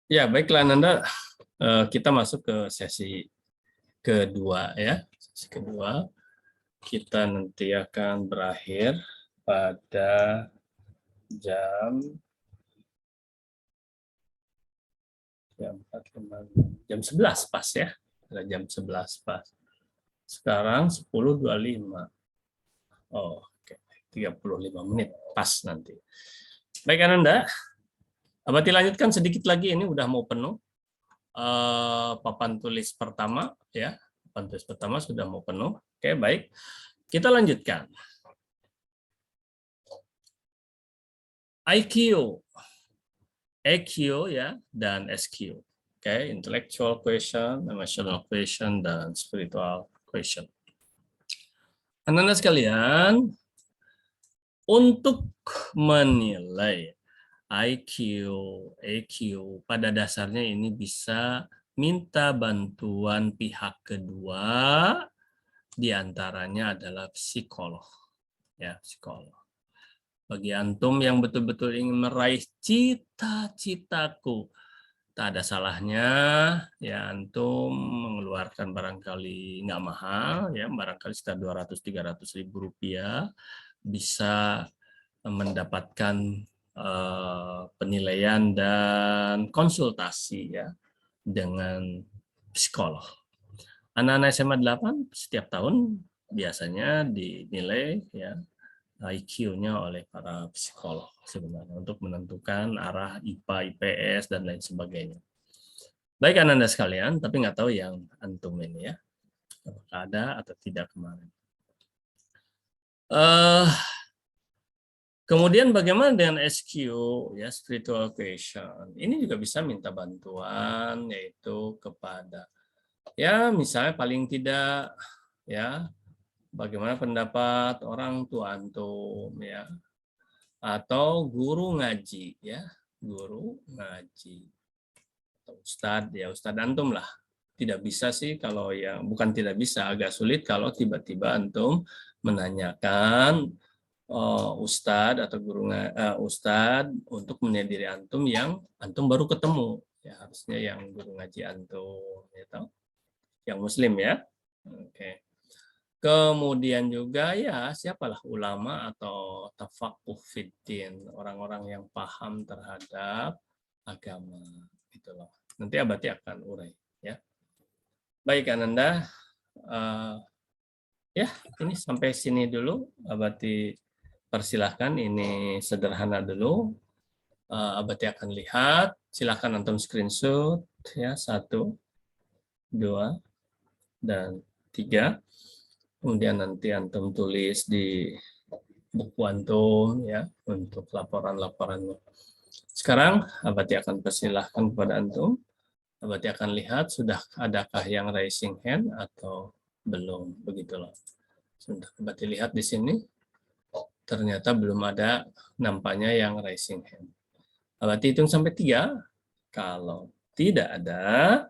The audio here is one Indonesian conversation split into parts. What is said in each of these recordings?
Ya, baiklah Nanda. Kita masuk ke sesi kedua ya. Sesi kedua kita nanti akan berakhir pada jam jam 11 pas ya. Jam 11 pas. Sekarang 10.25. Oh, oke. 35 menit pas nanti. Baik Nanda, berarti lanjutkan sedikit lagi, ini udah mau penuh. Papan tulis pertama ya. Papan tulis pertama sudah mau penuh. Oke, baik. Kita lanjutkan. IQ, EQ ya, dan SQ. Oke, intellectual question, emotional question, dan spiritual question. Anak-anak sekalian, untuk menilai IQ, EQ, pada dasarnya ini bisa minta bantuan pihak kedua, diantaranya adalah psikolog. Ya, psikolog. Bagi antum yang betul-betul ingin meraih cita-citaku, tak ada salahnya ya antum mengeluarkan barangkali nggak mahal ya, barangkali sekitar 200-300 ribu rupiah bisa mendapatkan penilaian dan konsultasi ya dengan psikolog. Anak-anak SMA 8 setiap tahun biasanya dinilai ya IQ-nya oleh para psikolog sebenarnya untuk menentukan arah IPA, IPS, dan lain sebagainya. Baik Anda sekalian, tapi nggak tahu yang antum ini ya, apakah ada atau tidak kemarin. Kemudian bagaimana dengan SQ, ya spiritual question? Ini juga bisa minta bantuan, yaitu kepada, ya misalnya paling tidak, ya bagaimana pendapat orang tua antum, ya atau guru ngaji ya, guru ngaji atau ustadz ya, ustadz antum lah. Tidak bisa sih kalau yang bukan tidak bisa, agak sulit kalau tiba-tiba antum menanyakan ustadz atau guru ustadz untuk menilai diri antum yang antum baru ketemu ya, harusnya yang guru ngaji antum gitu, yang muslim ya. Oke. Kemudian juga ya siapalah ulama atau tafakuh fiddin, orang-orang yang paham terhadap agama gitu loh. Nanti Abati akan urai ya. Baik Ananda, ya ini sampai sini dulu Abati persilahkan, ini sederhana dulu. Abati akan lihat, silahkan antum screenshot ya, 1, 2, dan 3. Kemudian nanti antum tulis di buku antum ya untuk laporan-laporannya. Sekarang Abati akan persilahkan kepada antum. Abati akan lihat sudah adakah yang raising hand atau belum, begitulah. Sudah Abati lihat di sini, ternyata belum ada nampaknya yang raising hand. Abati hitung sampai 3. Kalau tidak ada,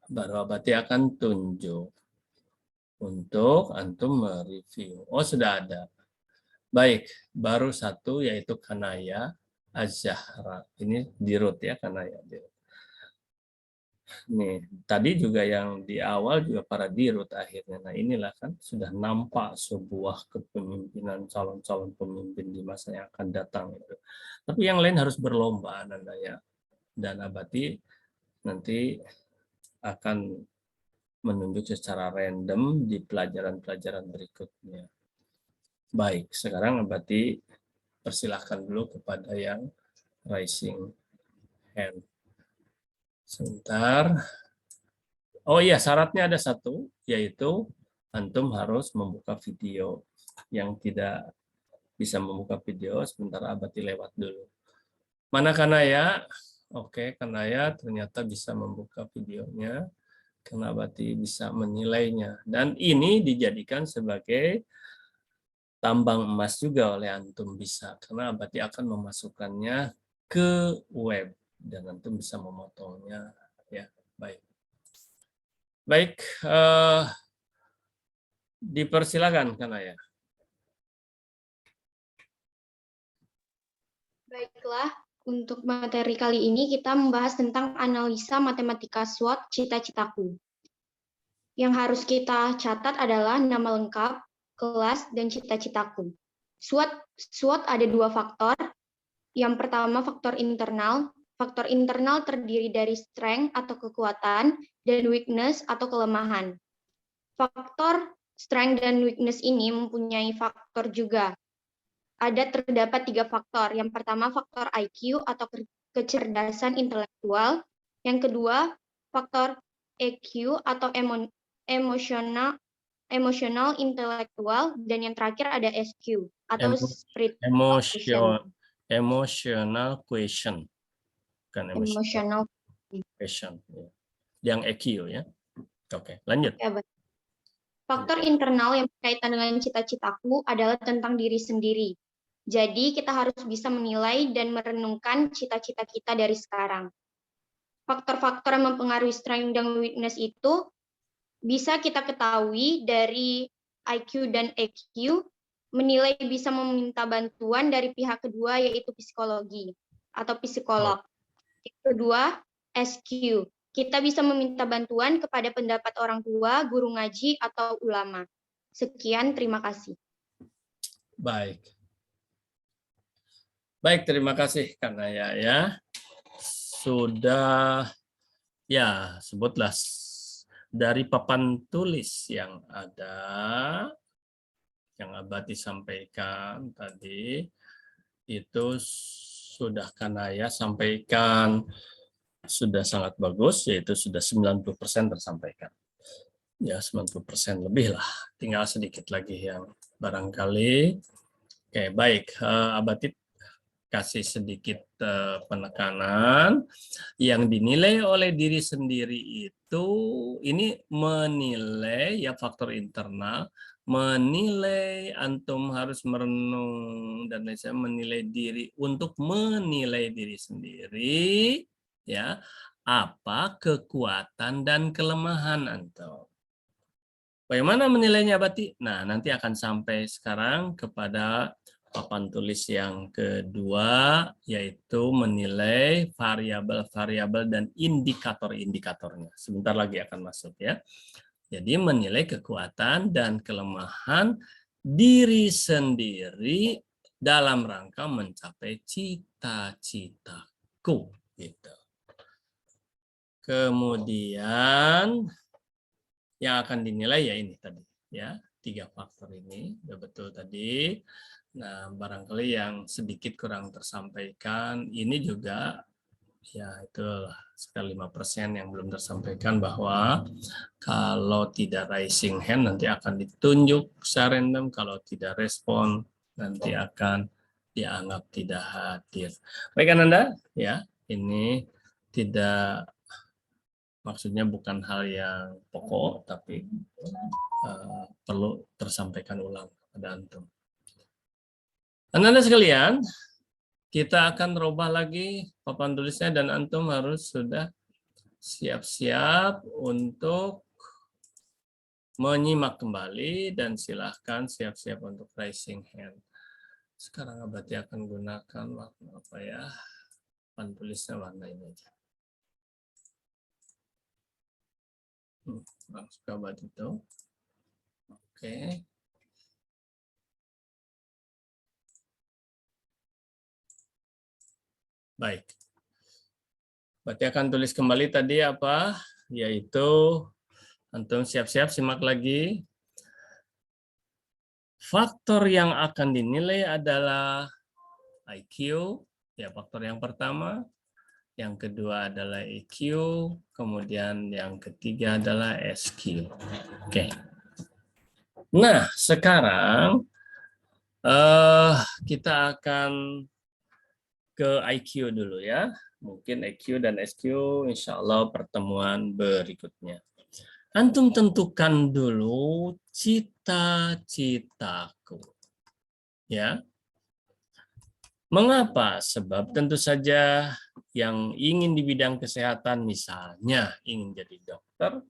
baru Abati akan tunjuk untuk antum mereview. Oh, sudah ada. Baik, baru 1 yaitu Kanaya Az-Zahra. Ini dirut ya, Kanaya dirut. Nih, tadi juga yang di awal juga para dirut akhirnya. Nah, inilah kan sudah nampak sebuah kepemimpinan calon-calon pemimpin di masa yang akan datang itu. Tapi yang lain harus berlomba Nanda ya. Dan Abati nanti akan menunjuk secara random di pelajaran-pelajaran berikutnya. Baik, sekarang Abati persilahkan dulu kepada yang raising hand. Sebentar. Oh iya, syaratnya ada 1, yaitu antum harus membuka video. Yang tidak bisa membuka video, sebentar Abati lewat dulu. Mana Kanaya? Oke, Kanaya ternyata bisa membuka videonya. Karena Abati bisa menilainya. Dan ini dijadikan sebagai tambang emas juga oleh antum bisa. Karena Abati akan memasukkannya ke web. Dan antum bisa memotongnya. Ya, baik. Baik, dipersilakan Kanaya. Baiklah, Untuk materi kali ini kita membahas tentang analisa matematika SWOT cita-citaku. Yang harus kita catat adalah nama lengkap, kelas, dan cita-citaku. SWOT ada dua faktor. Yang pertama faktor internal. Faktor internal terdiri dari strength atau kekuatan dan weakness atau kelemahan. Faktor strength dan weakness ini mempunyai faktor juga. Terdapat 3 faktor. Yang pertama faktor IQ atau kecerdasan intelektual. Yang kedua faktor EQ atau emosional intelektual, dan yang terakhir ada SQ atau spirit emotional question. Kan emotional question. Yang EQ ya. Oke, lanjut. Faktor internal yang berkaitan dengan cita-citaku adalah tentang diri sendiri. Jadi kita harus bisa menilai dan merenungkan cita-cita kita dari sekarang. Faktor-faktor yang mempengaruhi strength dan weakness itu bisa kita ketahui dari IQ dan EQ, menilai bisa meminta bantuan dari pihak kedua yaitu psikologi atau psikolog. Yang kedua, SQ. Kita bisa meminta bantuan kepada pendapat orang tua, guru ngaji, atau ulama. Sekian, terima kasih. Baik, terima kasih karena ya sudah ya sebutlah dari papan tulis yang ada yang Abadi sampaikan tadi itu sudah Kanaya sampaikan sudah sangat bagus, yaitu sudah 90% tersampaikan. Ya 90% lebih lah, tinggal sedikit lagi yang barangkali. Oke, baik, Abadi kasih sedikit penekanan yang dinilai oleh diri sendiri itu ini menilai ya faktor internal, menilai antum harus merenung dan lain menilai diri untuk menilai diri sendiri ya apa kekuatan dan kelemahan antum. Bagaimana menilainya Bati? Nah, nanti akan sampai sekarang kepada papan tulis yang kedua, yaitu menilai variabel-variabel dan indikator-indikatornya. Sebentar lagi akan masuk ya. Jadi menilai kekuatan dan kelemahan diri sendiri dalam rangka mencapai cita-citaku. Gitu. Kemudian yang akan dinilai ya ini tadi ya 3 faktor ini udah betul tadi. Nah barangkali yang sedikit kurang tersampaikan ini juga ya itu sekitar 5% yang belum tersampaikan bahwa kalau tidak raising hand nanti akan ditunjuk secara random, kalau tidak respon nanti akan dianggap tidak hadir. Baik Anda ya ini tidak maksudnya bukan hal yang pokok, tapi perlu tersampaikan ulang kepada antum. Anda sekalian, kita akan rubah lagi papan tulisnya dan antum harus sudah siap-siap untuk menyimak kembali dan silahkan siap-siap untuk raising hand. Sekarang Abadi akan gunakan warna apa ya? Papan tulisnya warna ini aja. Langsung ke Abadi itu. Oke. Baik. Berarti akan tulis kembali tadi apa? Yaitu antum siap-siap simak lagi. Faktor yang akan dinilai adalah IQ, ya faktor yang pertama. Yang kedua adalah EQ, kemudian yang ketiga adalah SQ. Oke. Nah, sekarang kita akan ke IQ dulu ya. Mungkin EQ dan SQ insya Allah pertemuan berikutnya. Antum tentukan dulu cita-citaku. Ya. Mengapa? Sebab tentu saja yang ingin di bidang kesehatan misalnya ingin jadi dokter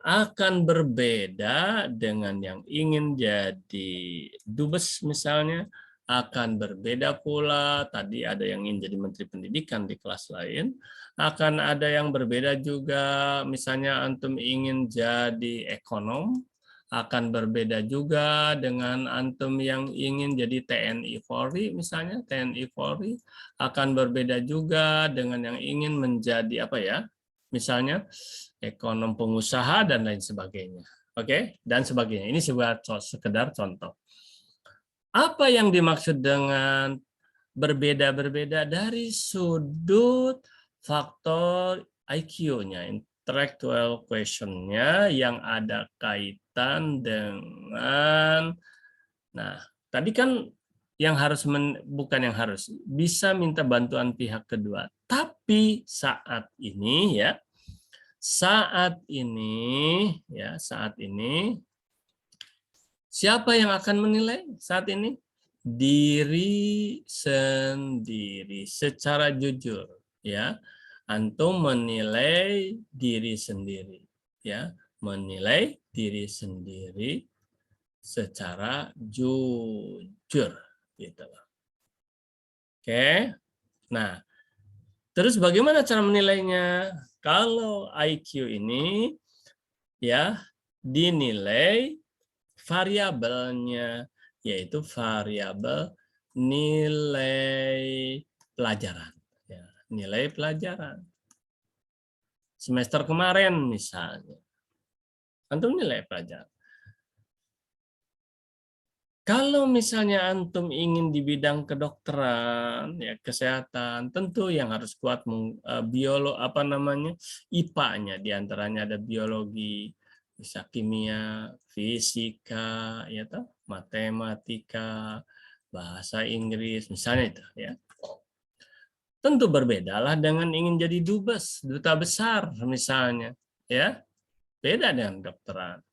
akan berbeda dengan yang ingin jadi dubes misalnya akan berbeda pula. Tadi ada yang ingin jadi Menteri Pendidikan di kelas lain, akan ada yang berbeda juga. Misalnya antum ingin jadi ekonom, akan berbeda juga dengan antum yang ingin jadi TNI Polri, misalnya TNI Polri akan berbeda juga dengan yang ingin menjadi apa ya, misalnya ekonom pengusaha dan lain sebagainya. Oke, dan sebagainya. Ini sekedar contoh. Apa yang dimaksud dengan berbeda-berbeda dari sudut faktor IQ-nya, intellectual question-nya yang ada kaitan dengan, nah tadi kan yang harus, bukan yang harus, bisa minta bantuan pihak kedua. Tapi saat ini ya, saat ini siapa yang akan menilai saat ini? Diri sendiri secara jujur ya. Antum menilai diri sendiri ya, menilai diri sendiri secara jujur gitu loh. Oke. Nah, terus bagaimana cara menilainya? Kalau IQ ini ya dinilai variabelnya, yaitu variabel nilai pelajaran. Ya, nilai pelajaran. Semester kemarin misalnya, antum nilai pelajaran. Kalau misalnya antum ingin di bidang kedokteran, ya kesehatan, tentu yang harus kuat biolog apa namanya IPA-nya, diantaranya ada biologi, bisa kimia, fisika, ya toh, matematika, bahasa Inggris, misalnya itu, ya. Tentu berbedalah dengan ingin jadi dubes, duta besar, misalnya, ya, beda dengan kedokteran.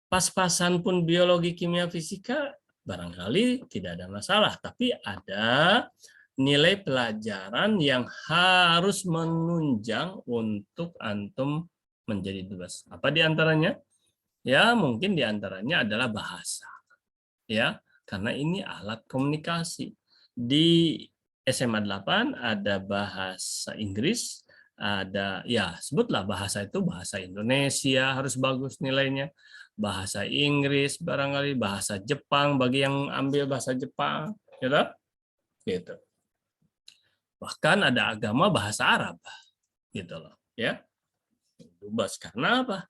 Pas-pasan pun biologi, kimia, fisika, barangkali tidak ada masalah. Tapi ada nilai pelajaran yang harus menunjang untuk antum menjadi dubes. Apa diantaranya? Ya, mungkin diantaranya adalah bahasa. Ya, karena ini alat komunikasi. Di SMA 8 ada bahasa Inggris, ada ya sebutlah bahasa itu bahasa Indonesia harus bagus nilainya, bahasa Inggris barangkali, bahasa Jepang bagi yang ambil bahasa Jepang, gitu. Bahkan ada agama bahasa Arab, gitu loh, ya. Dubes karena apa?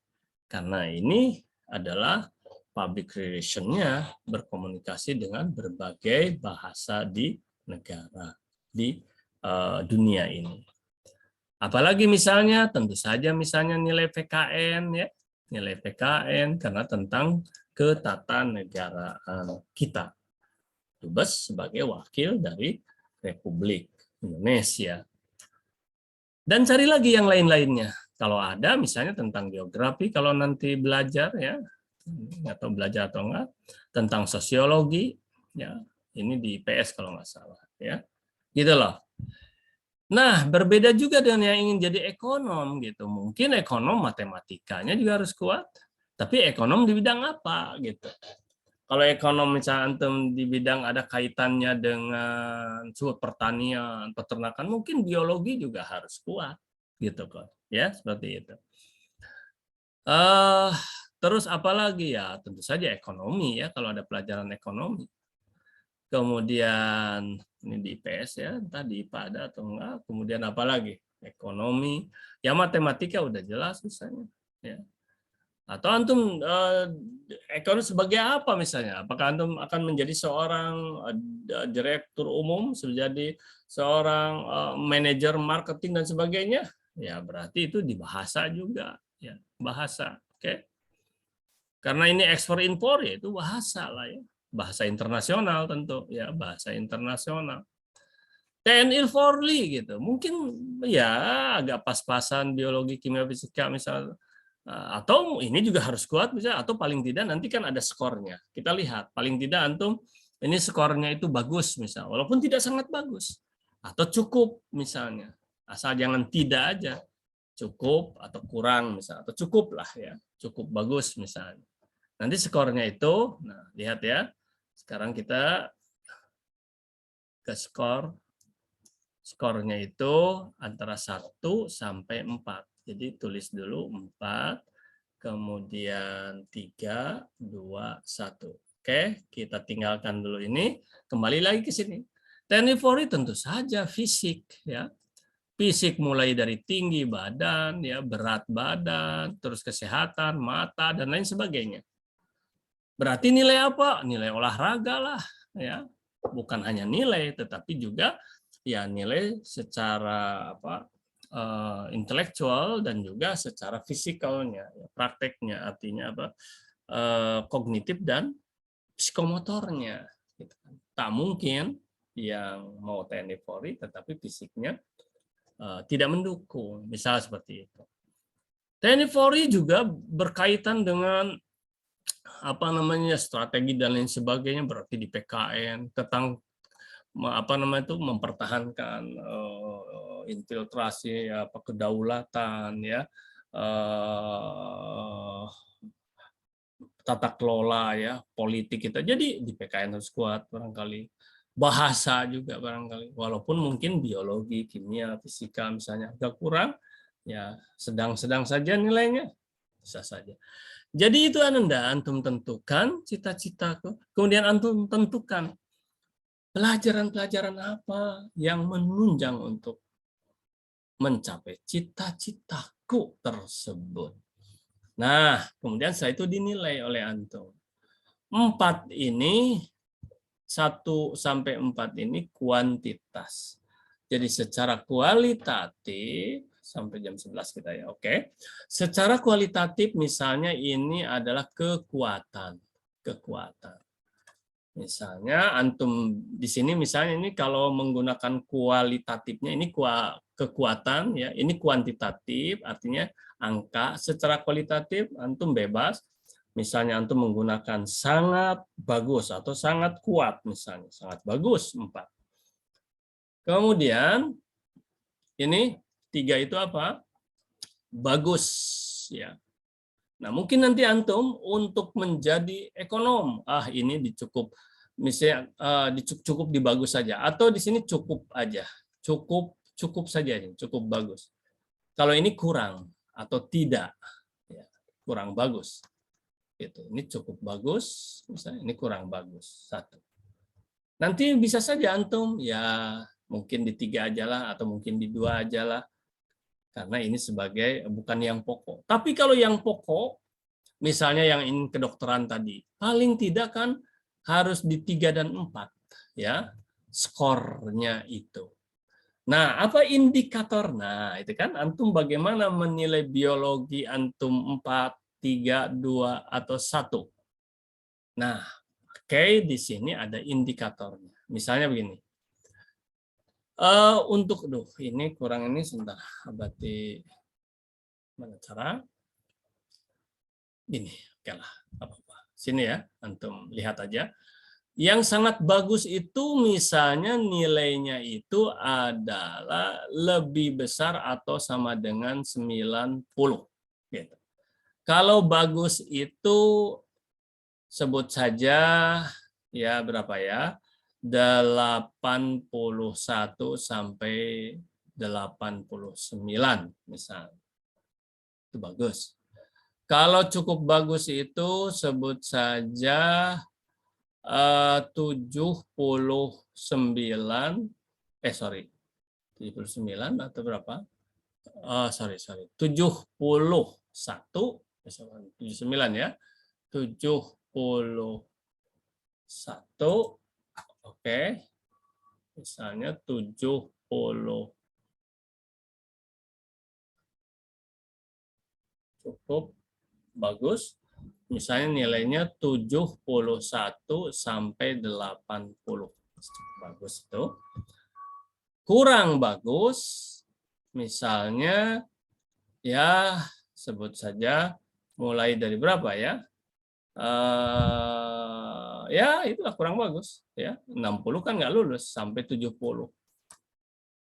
Karena ini adalah public relation-nya berkomunikasi dengan berbagai bahasa di negara, di dunia ini. Apalagi misalnya, tentu saja misalnya nilai PKN, ya, nilai PKN karena tentang ketatanegaraan kita. Dubes sebagai wakil dari Republik Indonesia. Dan cari lagi yang lain-lainnya. Kalau ada misalnya tentang geografi, kalau nanti belajar ya, atau belajar atau enggak, tentang sosiologi, ya ini di IPS kalau nggak salah, ya, gitu loh. Nah, berbeda juga dengan yang ingin jadi ekonom gitu. Mungkin ekonom matematikanya juga harus kuat, tapi ekonom di bidang apa gitu. Kalau ekonom misalnya antum di bidang ada kaitannya dengan suatu pertanian, peternakan, mungkin biologi juga harus kuat gitu kok. Ya, seperti itu. Terus apalagi ya, tentu saja ekonomi ya kalau ada pelajaran ekonomi. Kemudian ini di IPS ya, entah di IPA ada atau enggak. Kemudian apalagi ekonomi, ya matematika udah jelas misalnya. Ya. Atau antum ekonomi sebagai apa misalnya? Apakah antum akan menjadi seorang direktur umum, menjadi seorang manajer marketing dan sebagainya? Ya berarti itu di bahasa juga, ya bahasa. Oke. Karena ini ekspor impor ya itu bahasa lah ya. Bahasa internasional tentu ya, bahasa internasional. TNI Polri gitu. Mungkin ya agak pas-pasan biologi, kimia, fisika misalnya. Atau ini juga harus kuat misalnya, atau paling tidak nanti kan ada skornya. Kita lihat paling tidak antum ini skornya itu bagus misalnya, walaupun tidak sangat bagus. Atau cukup misalnya. Asal jangan tidak aja. Cukup atau kurang misalnya, atau cukup lah ya. Cukup bagus misalnya. Nanti skornya itu, nah lihat ya. Sekarang kita ke skor. Skornya itu antara 1 sampai 4. Jadi tulis dulu 4, kemudian 3, 2, 1. Oke, kita tinggalkan dulu ini. Kembali lagi ke sini. Teknik Polri tentu saja fisik, ya. Fisik mulai dari tinggi badan, ya, berat badan, terus kesehatan, mata, dan lain sebagainya. Berarti nilai apa? Nilai olahraga lah, ya. Bukan hanya nilai, tetapi juga ya nilai secara intelektual dan juga secara fisikalnya, prakteknya, artinya apa? Kognitif dan psikomotornya. Gitu. Tak mungkin yang mau TNI Polri tetapi fisiknya tidak mendukung, misal seperti itu. TNI Polri juga berkaitan dengan strategi dan lain sebagainya, berarti di PKN tentang mempertahankan infiltrasi kedaulatan, ya, tata kelola, ya, politik kita. Jadi di PKN harus kuat barangkali. Bahasa juga barangkali, walaupun mungkin biologi, kimia, fisika misalnya agak kurang, ya sedang-sedang saja nilainya, bisa saja. Jadi itu antum tentukan cita-citaku, kemudian antum tentukan pelajaran-pelajaran apa yang menunjang untuk mencapai cita-citaku tersebut. Nah, kemudian setelah itu dinilai oleh antum. 4 ini, 1 sampai 4 ini kuantitas. Jadi secara kualitatif, sampai jam 11 kita ya, oke. Secara kualitatif misalnya ini adalah kekuatan. Misalnya antum di sini misalnya ini kalau menggunakan kualitatifnya ini kekuatan, ya, ini kuantitatif artinya angka. Secara kualitatif antum bebas. Misalnya antum menggunakan sangat bagus atau sangat kuat, misalnya sangat bagus 4. Kemudian ini 3 itu apa? Bagus, ya. Nah, mungkin nanti antum untuk menjadi ekonom, ini dicukup misalnya cukup di bagus saja, atau di sini cukup aja, cukup saja ini, cukup bagus. Kalau ini kurang atau tidak, ya, kurang bagus. Gitu. Ini cukup bagus, misalnya ini kurang bagus, 1. Nanti bisa saja antum ya mungkin di 3 aja lah, atau mungkin di 2 aja lah, karena ini sebagai bukan yang pokok. Tapi kalau yang pokok, misalnya yang ingin kedokteran tadi, paling tidak kan harus di 3 dan 4, ya, skornya itu. Nah, apa indikator? Nah, itu kan antum bagaimana menilai biologi antum 4, 3, 2, atau 1. Nah, oke, di sini ada indikatornya. Misalnya begini. Ini kurang ini sebentar. Berarti mana cara? Ini, oke lah, apa-apa. Sini ya, antum lihat aja. Yang sangat bagus itu misalnya nilainya itu adalah lebih besar atau sama dengan 90. Gitu. Kalau bagus itu sebut saja ya berapa ya? 81 sampai 89 misalnya. Itu bagus. Kalau cukup bagus itu sebut saja 79 atau berapa? 71 79 ya. 71, oke. Misalnya 70 cukup bagus. Misalnya nilainya 71 sampai 80. Bagus itu. Kurang bagus, misalnya ya sebut saja mulai dari berapa ya? Ya itulah kurang bagus. Ya 60 kan nggak lulus sampai 70.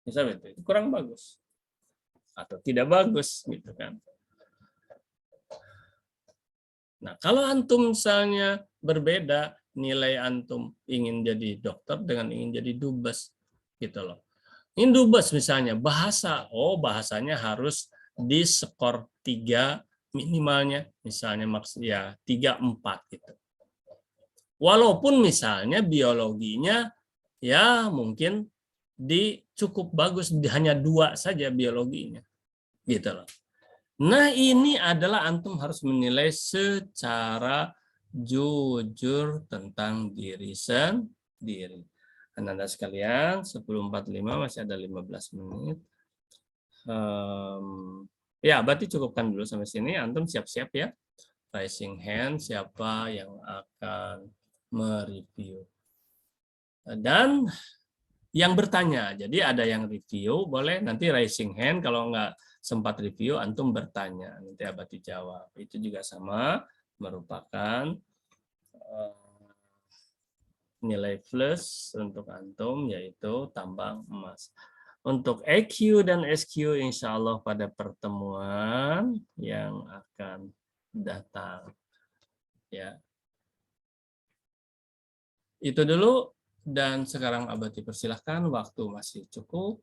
Misalnya itu kurang bagus. Atau tidak bagus gitu kan. Nah, kalau antum misalnya berbeda, nilai antum ingin jadi dokter dengan ingin jadi dubes, gitu loh. Indubes misalnya, bahasa, bahasanya harus di skor 3 minimalnya, misalnya maksud ya 3-4 gitu. Walaupun misalnya biologinya ya mungkin cukup bagus, hanya 2 saja biologinya, gitu loh. Nah, ini adalah antum harus menilai secara jujur tentang diri sendiri. Anda sekalian, 10.45 masih ada 15 menit. Ya, berarti cukupkan dulu sampai sini. Antum siap-siap ya. Raising hand, siapa yang akan mereview. Dan yang bertanya, jadi ada yang review, boleh nanti raising hand, kalau nggak sempat review, antum bertanya, nanti Abati jawab. Itu juga sama, merupakan nilai plus untuk antum, yaitu tambang emas. Untuk EQ dan SQ, insya Allah pada pertemuan yang akan datang. Ya, itu dulu. Dan sekarang Abati persilahkan, waktu masih cukup.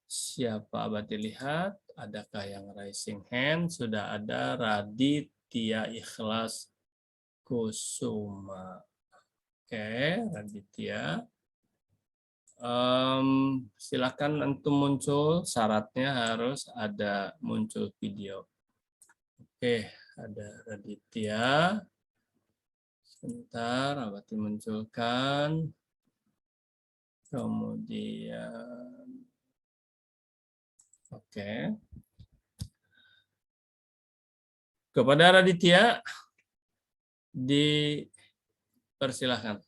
Siapa Abati lihat? Adakah yang raising hand? Sudah ada Raditya Ikhlas Kusuma. Oke, Raditya. Silakan antum muncul. Syaratnya harus ada muncul video. Oke, ada Raditya. Sebentar, Abati munculkan. Kemudian, oke. Kepada Raditya, dipersilahkan.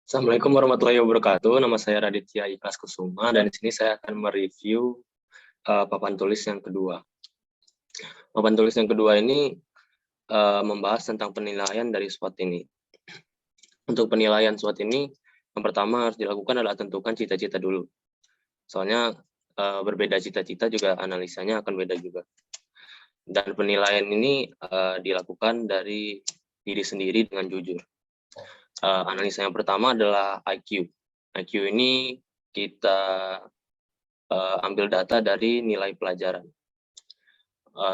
Assalamualaikum warahmatullahi wabarakatuh. Nama saya Raditya Ikhlas Kusuma dan di sini saya akan mereview papan tulis yang kedua. Papan tulis yang kedua ini membahas tentang penilaian dari SWOT ini. Untuk penilaian SWOT ini, yang pertama harus dilakukan adalah tentukan cita-cita dulu. Soalnya berbeda cita-cita juga analisanya akan beda juga. Dan penilaian ini dilakukan dari diri sendiri dengan jujur. Analisa yang pertama adalah IQ. IQ ini kita ambil data dari nilai pelajaran.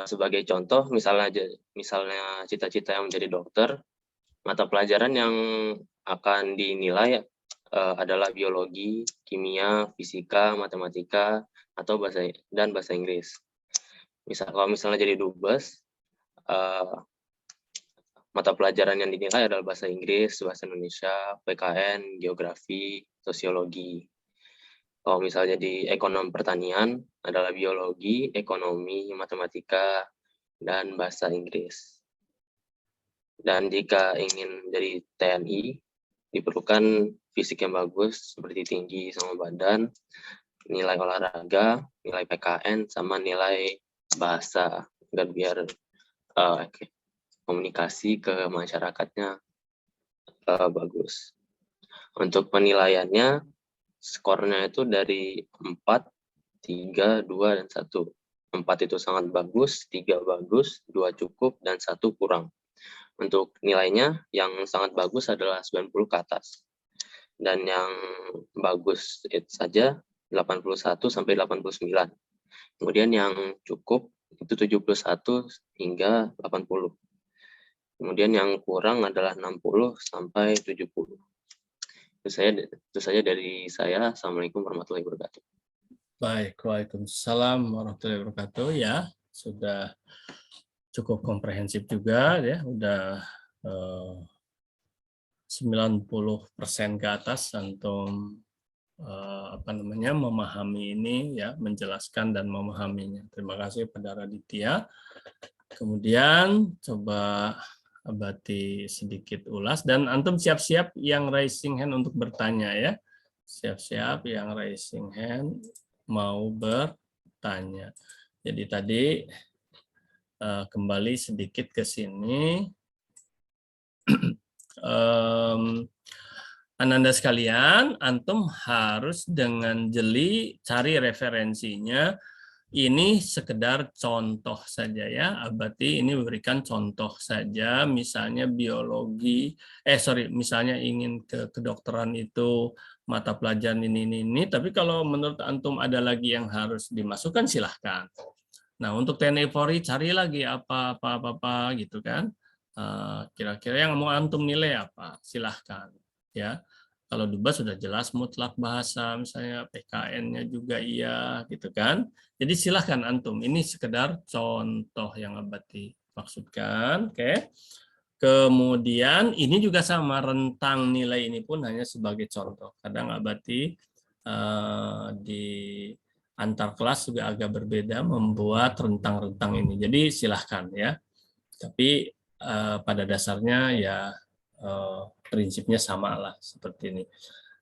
Sebagai contoh, misalnya cita-cita yang menjadi dokter, mata pelajaran yang akan dinilai adalah biologi, kimia, fisika, matematika, atau bahasa Inggris. Kalau misalnya jadi dubes, mata pelajaran yang dinilai adalah bahasa Inggris, bahasa Indonesia, PKN, geografi, sosiologi. Kalau misalnya di ekonom pertanian adalah biologi, ekonomi, matematika, dan bahasa Inggris. Dan jika ingin jadi TNI, diperlukan fisik yang bagus, seperti tinggi sama badan, nilai olahraga, nilai PKN, sama nilai bahasa, biar komunikasi ke masyarakatnya bagus. Untuk penilaiannya, skornya itu dari 4, 3, 2, dan 1. 4 itu sangat bagus, 3 bagus, 2 cukup, dan 1 kurang. Untuk nilainya, yang sangat bagus adalah 90 ke atas. Dan yang bagus itu saja 81 sampai 89. Kemudian yang cukup itu 71 hingga 80. Kemudian yang kurang adalah 60 sampai 70. Itu saja dari saya. Assalamualaikum warahmatullahi wabarakatuh. Baik, waalaikumsalam warahmatullahi wabarakatuh. Ya, sudah cukup komprehensif juga ya, udah 90% ke atas antum memahami ini ya, menjelaskan dan memahaminya. Terima kasih pada Raditya. Kemudian coba Abati sedikit ulas dan antum siap-siap yang raising hand untuk bertanya ya. Siap-siap yang raising hand mau bertanya. Jadi tadi kembali sedikit ke sini. Ananda sekalian, antum harus dengan jeli cari referensinya. Ini sekedar contoh saja ya, Abati ini memberikan contoh saja, misalnya misalnya ingin ke kedokteran itu mata pelajaran ini. Tapi kalau menurut antum ada lagi yang harus dimasukkan, silahkan. Nah, untuk TNI Polri cari lagi apa gitu kan. Kira-kira yang mau antum nilai apa? Silahkan. Ya, kalau DUBA sudah jelas mutlak bahasa, misalnya PKN-nya juga iya, gitu kan. Jadi silahkan antum. Ini sekedar contoh yang Abati maksudkan, oke. Kemudian ini juga sama, rentang nilai ini pun hanya sebagai contoh. Kadang Abati di antar kelas juga agak berbeda membuat rentang-rentang ini. Jadi silahkan ya. Tapi pada dasarnya ya prinsipnya sama lah seperti ini.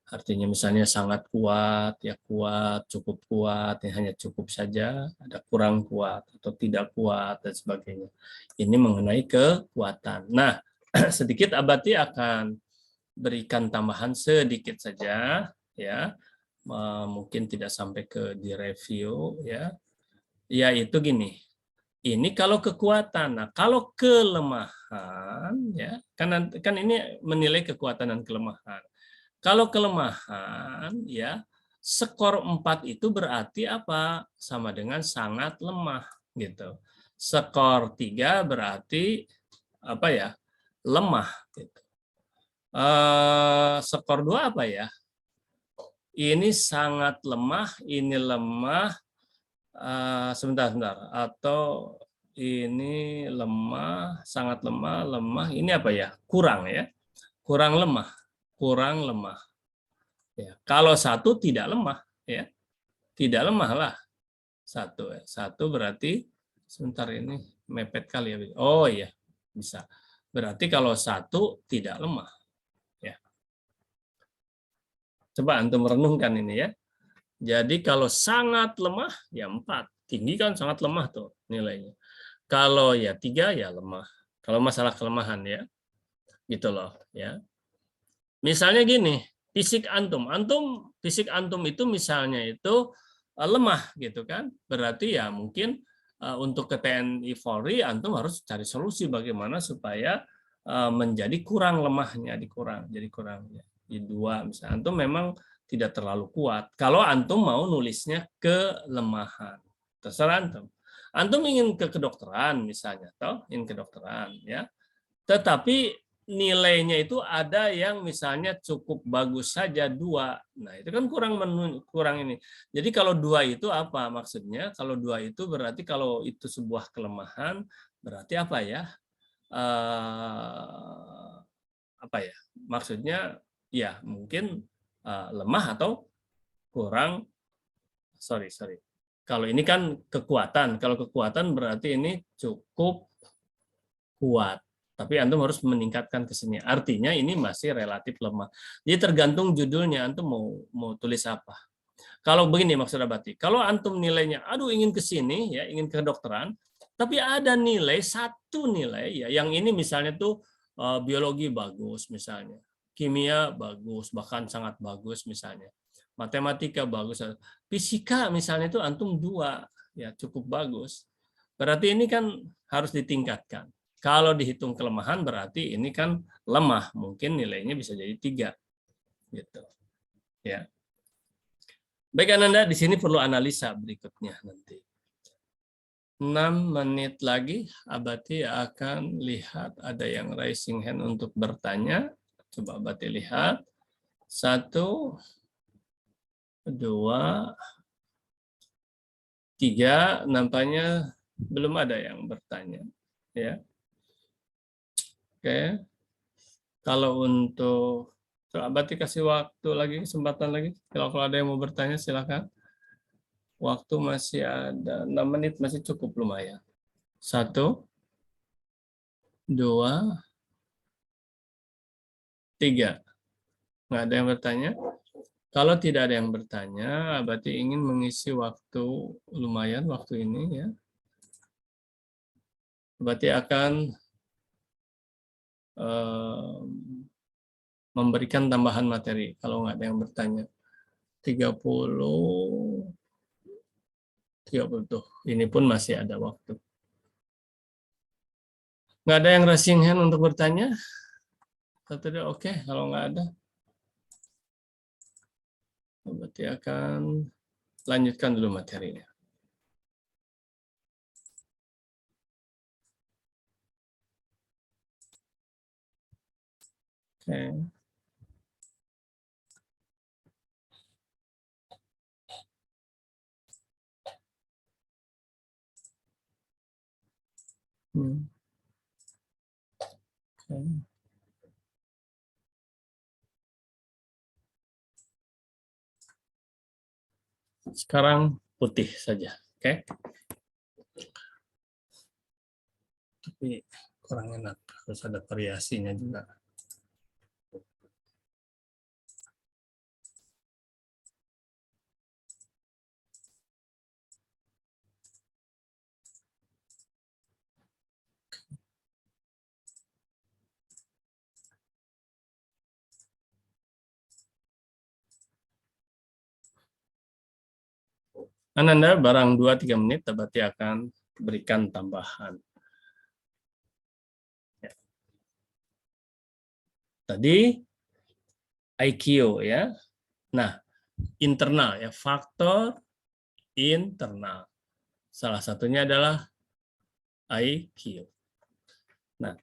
Artinya misalnya sangat kuat, ya kuat, cukup kuat, ya hanya cukup saja, ada kurang kuat atau tidak kuat dan sebagainya. Ini mengenai kekuatan. Nah, sedikit Abati akan berikan tambahan sedikit saja, ya, mungkin tidak sampai ke direview, ya, yaitu gini. Ini kalau kekuatan. Nah, kalau kelemahan, ya, kan ini menilai kekuatan dan kelemahan. Kalau kelemahan, ya, skor 4 itu berarti apa? Sama dengan sangat lemah, gitu. Skor 3 berarti apa ya? Lemah, gitu. Skor 2 apa ya? Ini sangat lemah, ini lemah, sebentar. Atau ini lemah, sangat lemah, lemah. Ini apa ya? Kurang ya. Kurang lemah. Ya. Kalau 1 tidak lemah, ya. Tidak lemah lah. 1 ya. 1 berarti sebentar ini mepet kali ya. Oh iya, bisa. Berarti kalau 1 tidak lemah, ya. Coba antum renungkan ini ya. Jadi kalau sangat lemah ya 4. Tinggi kan sangat lemah tuh nilainya. Kalau ya 3 ya lemah. Kalau masalah kelemahan ya. Gitu loh ya. Misalnya gini, fisik antum itu misalnya itu lemah gitu kan. Berarti ya mungkin untuk ke TNI Polri antum harus cari solusi bagaimana supaya menjadi kurang lemahnya, jadi kurang ya. Di 2 misalnya antum memang tidak terlalu kuat. Kalau antum mau nulisnya kelemahan, terserah antum. Antum ingin ke kedokteran misalnya, toh ingin kedokteran ya. Tetapi nilainya itu ada yang misalnya cukup bagus saja 2. Nah, itu kan kurang ini. Jadi kalau 2 itu apa maksudnya? Kalau 2 itu berarti kalau itu sebuah kelemahan, berarti apa ya? Apa ya? Maksudnya ya mungkin lemah atau kurang, sorry. Kalau ini kan kekuatan. Kalau kekuatan berarti ini cukup kuat. Tapi antum harus meningkatkan ke sini. Artinya ini masih relatif lemah. Jadi tergantung judulnya antum mau tulis apa. Kalau begini maksud Abati, kalau antum nilainya, aduh ingin ke sini ya, ingin ke kedokteran, tapi ada nilai satu nilai ya, yang ini misalnya tuh biologi bagus misalnya, kimia bagus, bahkan sangat bagus misalnya, matematika bagus, fisika misalnya itu antum 2 ya cukup bagus. Berarti ini kan harus ditingkatkan. Kalau dihitung kelemahan berarti ini kan lemah, mungkin nilainya bisa jadi 3 gitu. Ya. Baik Ananda, di sini perlu analisa berikutnya nanti. 6 menit lagi, Abati akan lihat ada yang raising hand untuk bertanya. Coba Abati lihat. 1, 2, 3, nampaknya belum ada yang bertanya. Ya. Oke. Kalau untuk Abati kasih waktu lagi, kesempatan lagi. Kalau ada yang mau bertanya silakan. Waktu masih ada 6 menit, masih cukup lumayan. 1, 2, 3. Nggak ada yang bertanya? Kalau tidak ada yang bertanya, berarti ingin mengisi waktu lumayan waktu ini ya. Berarti akan memberikan tambahan materi kalau nggak ada yang bertanya. 30 tuh. Ini pun masih ada waktu. Nggak ada yang raising hand untuk bertanya? Oke, kalau nggak ada. Berarti akan lanjutkan dulu materinya. Oke. Oke. Sekarang putih saja, oke? Tapi kurang enak, harus ada variasinya juga. Ananda barang 2-3 menit berarti akan berikan tambahan. Ya. Tadi IQ ya. Nah, internal ya, faktor internal. Salah satunya adalah IQ. Nah,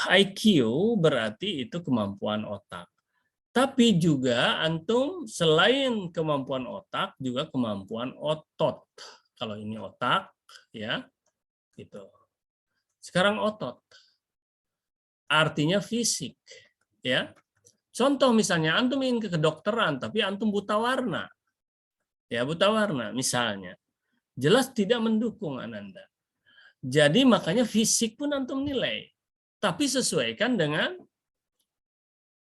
IQ berarti itu kemampuan otak. Tapi juga antum selain kemampuan otak juga kemampuan otot. Kalau ini otak ya, gitu. Sekarang otot. Artinya fisik, ya. Contoh misalnya antum ingin ke kedokteran tapi antum buta warna. Ya, buta warna misalnya. Jelas tidak mendukung Ananda. Jadi makanya fisik pun antum nilai. Tapi sesuaikan dengan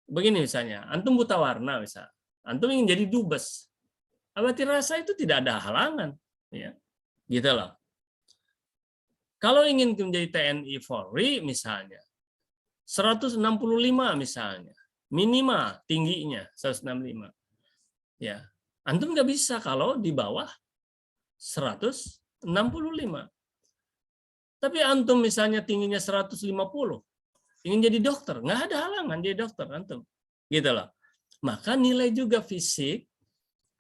begini misalnya, antum buta warna misal, antum ingin jadi dubes, berarti rasa itu tidak ada halangan, ya, gitu loh. Kalau ingin menjadi TNI Polri misalnya, 165 misalnya, minimal tingginya 165, ya, antum nggak bisa kalau di bawah 165. Tapi antum misalnya tingginya 150, ingin jadi dokter, nggak ada halangan jadi dokter antum, gitu loh. Maka nilai juga fisik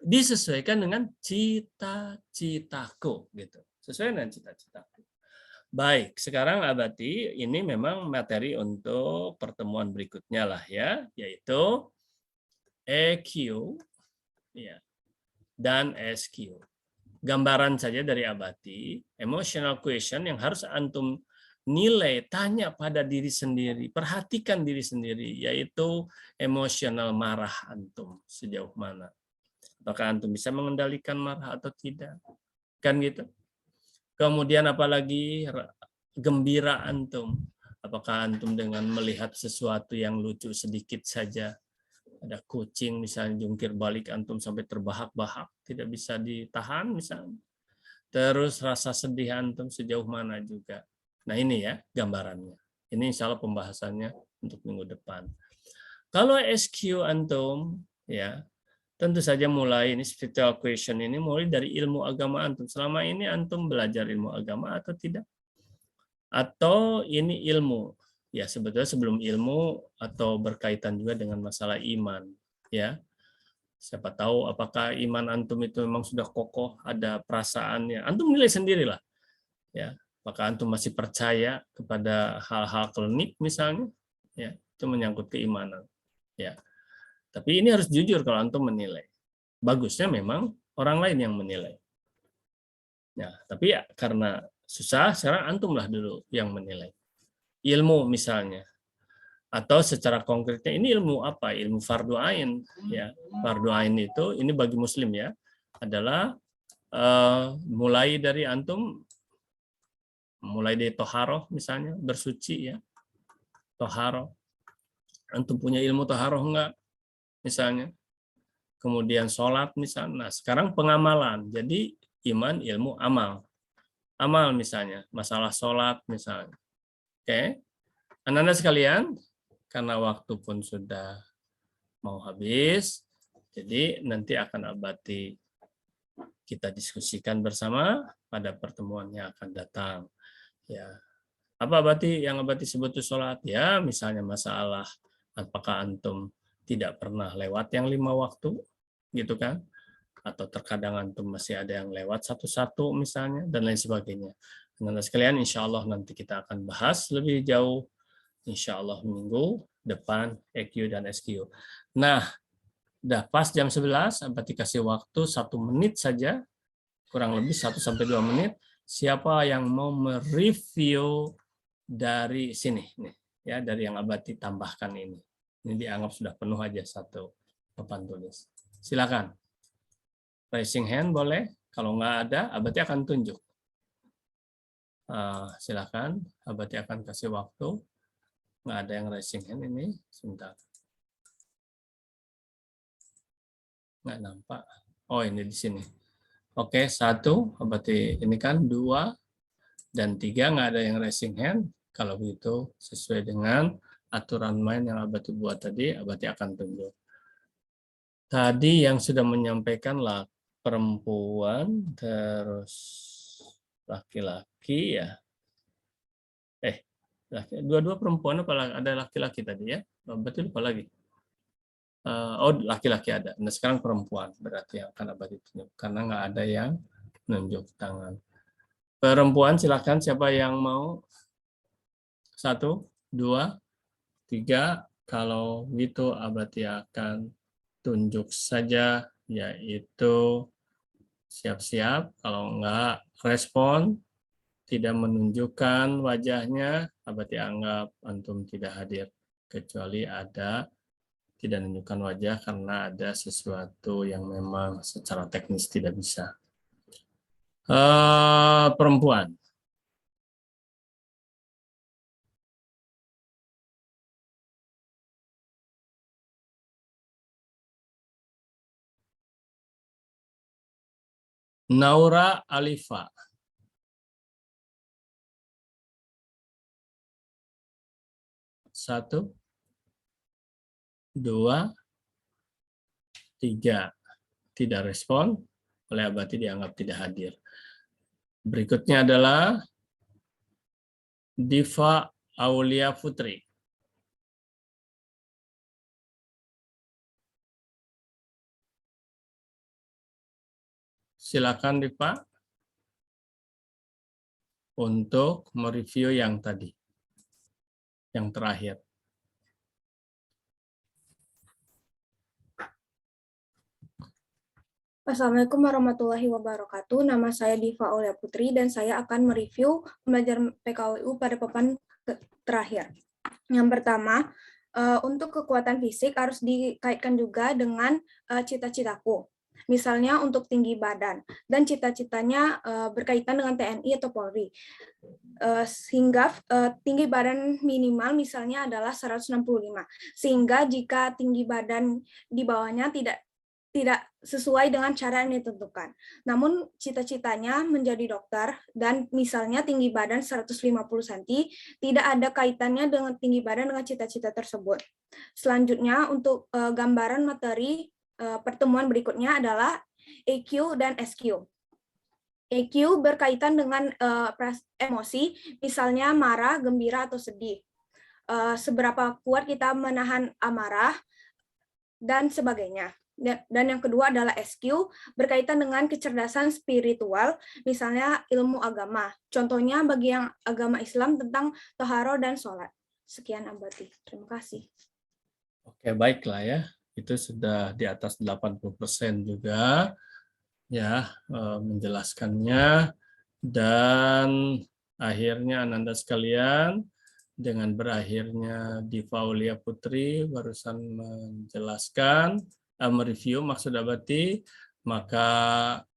disesuaikan dengan cita-citaku, gitu. Sesuai dengan cita-citaku. Baik, sekarang Abati ini memang materi untuk pertemuan berikutnya lah ya, yaitu EQ ya, dan SQ. Gambaran saja dari Abati, emotional question yang harus antum nilai, tanya pada diri sendiri, perhatikan diri sendiri, yaitu emosional marah antum sejauh mana. Apakah antum bisa mengendalikan marah atau tidak? Kan gitu. Kemudian apalagi gembira antum. Apakah antum dengan melihat sesuatu yang lucu sedikit saja, ada kucing misalnya jungkir balik antum sampai terbahak-bahak, tidak bisa ditahan misalnya. Terus rasa sedih antum sejauh mana juga. Nah ini ya gambarannya. Ini insya Allah pembahasannya untuk minggu depan. Kalau SQ antum, ya tentu saja mulai ini spiritual question ini mulai dari ilmu agama antum. Selama ini antum belajar ilmu agama atau tidak? Atau ini ilmu? Ya sebetulnya sebelum ilmu atau berkaitan juga dengan masalah iman, ya. Siapa tahu apakah iman antum itu memang sudah kokoh, ada perasaannya. Antum nilai sendirilah. Ya, apakah antum masih percaya kepada hal-hal klinik misalnya? Ya, itu menyangkut keimanan. Ya. Tapi ini harus jujur kalau antum menilai. Bagusnya memang orang lain yang menilai. Ya, tapi ya karena susah, sekarang antumlah dulu yang menilai. Ilmu misalnya. Atau secara konkretnya ini ilmu apa? Ilmu fardu ain ya. Fardu ain itu ini bagi muslim ya, adalah mulai dari antum mulai dari toharoh misalnya, bersuci ya. Toharoh. Antum punya ilmu toharoh enggak? Misalnya. Kemudian sholat misalnya. Nah, sekarang pengamalan. Jadi iman, ilmu, amal. Amal misalnya, masalah sholat misalnya. Oke. Anak-anak sekalian, karena waktu pun sudah mau habis, jadi nanti akan Abati kita diskusikan bersama pada pertemuan yang akan datang. Ya, apa Abati yang Abati sebut itu sholat? Ya, misalnya masalah apakah antum tidak pernah lewat yang 5 waktu? gitu kan? Atau terkadang antum masih ada yang lewat satu-satu misalnya, dan lain sebagainya. Teman-teman sekalian, insya Allah nanti kita akan bahas lebih jauh, insya Allah minggu depan EQ dan SQ. Nah, udah pas jam 11, berarti kasih waktu 1 menit saja, kurang lebih 1-2 menit. Siapa yang mau mereview dari sini, nih, ya, dari yang Abati tambahkan ini. Ini dianggap sudah penuh aja satu papan tulis. Silakan. Raising hand boleh. Kalau nggak ada, Abati akan tunjuk. Silakan, Abati akan kasih waktu. Nggak ada yang raising hand ini. Sebentar. Nggak nampak. Oh, ini di sini. Oke, 1. Abati ini kan 2 dan 3 nggak ada yang raising hand. Kalau begitu sesuai dengan aturan main yang Abati buat tadi, Abati akan tunjuk. Tadi yang sudah menyampaikan lah perempuan, terus laki-laki ya. Dua-dua perempuan apa ada laki-laki tadi ya? Betul lupa lagi. Oh, laki-laki ada. Nah, sekarang perempuan berarti yang akan Abadi tunjuk karena nggak ada yang nunjuk tangan. Perempuan silakan, siapa yang mau? 1, 2, 3. Kalau gitu Abadi akan tunjuk saja, yaitu siap-siap. Kalau enggak respon, tidak menunjukkan wajahnya, Abadi anggap antum tidak hadir. Kecuali ada tidak menunjukkan wajah karena ada sesuatu yang memang secara teknis tidak bisa. Perempuan. Naura Alifa. 1, 2, 3. Tidak respon, oleh Abadi dianggap tidak hadir. Berikutnya adalah Diva Aulia Putri. Silakan Diva untuk mereview yang tadi, yang terakhir. Assalamualaikum warahmatullahi wabarakatuh. Nama saya Diva Aulia Putri dan saya akan mereview pembelajaran PKWU pada papan terakhir. Yang pertama, untuk kekuatan fisik harus dikaitkan juga dengan cita-citaku. Misalnya untuk tinggi badan dan cita-citanya berkaitan dengan TNI atau Polri. Sehingga tinggi badan minimal misalnya adalah 165. Sehingga jika tinggi badan di bawahnya tidak sesuai dengan cara yang ditentukan. Namun cita-citanya menjadi dokter dan misalnya tinggi badan 150 cm tidak ada kaitannya dengan tinggi badan dengan cita-cita tersebut. Selanjutnya untuk gambaran materi pertemuan berikutnya adalah EQ dan SQ. EQ berkaitan dengan emosi, misalnya marah, gembira, atau sedih. Seberapa kuat kita menahan amarah, dan sebagainya. Dan yang kedua adalah SQ, berkaitan dengan kecerdasan spiritual, misalnya ilmu agama. Contohnya bagi yang agama Islam tentang toharo dan sholat. Sekian Abati. Terima kasih. Oke, baiklah ya. Itu sudah di atas 80% juga ya menjelaskannya. Dan akhirnya Ananda sekalian, dengan berakhirnya Diva Aulia Putri barusan menjelaskan, mereview maksud Abati, maka